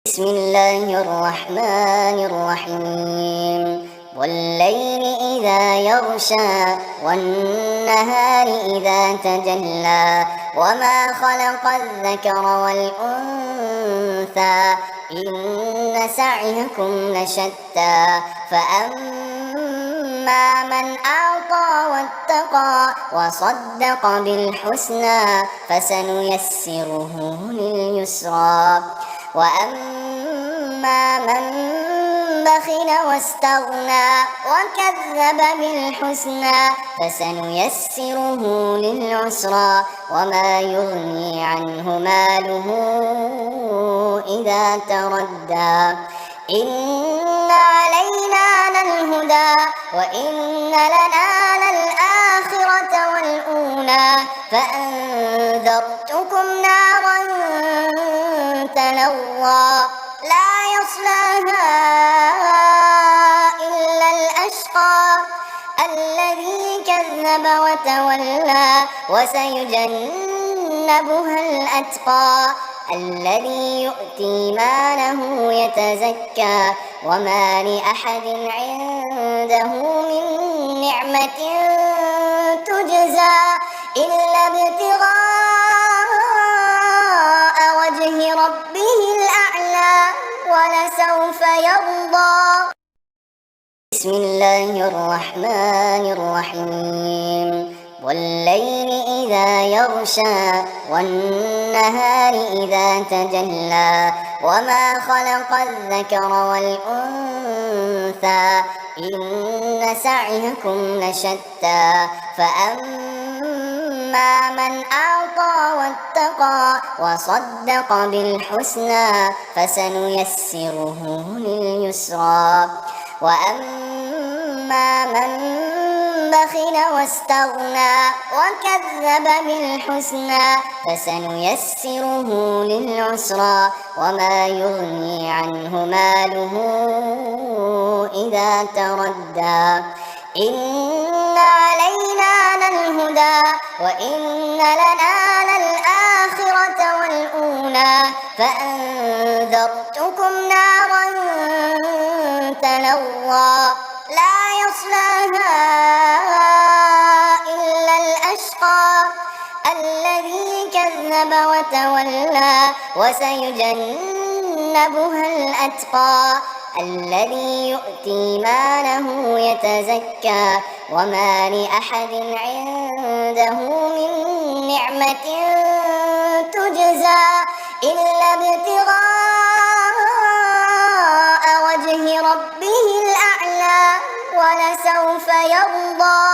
بسم الله الرحمن الرحيم. والليل إذا يغشى والنهار إذا تجلى وما خلق الذكر والأنثى إن سعيكم لشتى فأما من أعطى واتقى وصدق بالحسنى فسنيسره لليسرى وأما من بخل واستغنى وكذب بالحسنى فسنيسره للعسرى وما يغني عنه ماله إذا تردى إن علينا للهدى وإن لنا للآخرة والأولى فأنذرتكم نارا تلظى لا يصلاها إلا الأشقى الذي كذب وتولى وسيجنبها الأتقى الذي يؤتي ماله يتزكى وما لأحد عنده من نعمة تجزى إلا ابتغاء وجه ربه الأعلى ولسوف يرضى. بسم الله الرحمن الرحيم. والليل إذا يغشى والنهار إذا تجلى وما خلق الذكر والأنثى إن سعيكم لشتى فأما من أعطى واتقى وصدق بالحسنى فسنيسره لليسرى وأما من بخل واستغنى وكذب بالحسنى فسنيسره للعسرى وما يغني عنه ماله إذا تردى إن علينا للهدى وإن لنا للآخرة والأولى فأنذرتكم نارا تلظى لا يصلاها إلا الأشقى الذي كذب وتولى وسيجنبها الأتقى الذي يؤتي ماله يتزكى وما لأحد عنده من نعمة تجزى إلا ابتغاء وجه ربه الأعلى ولسوف يرضى.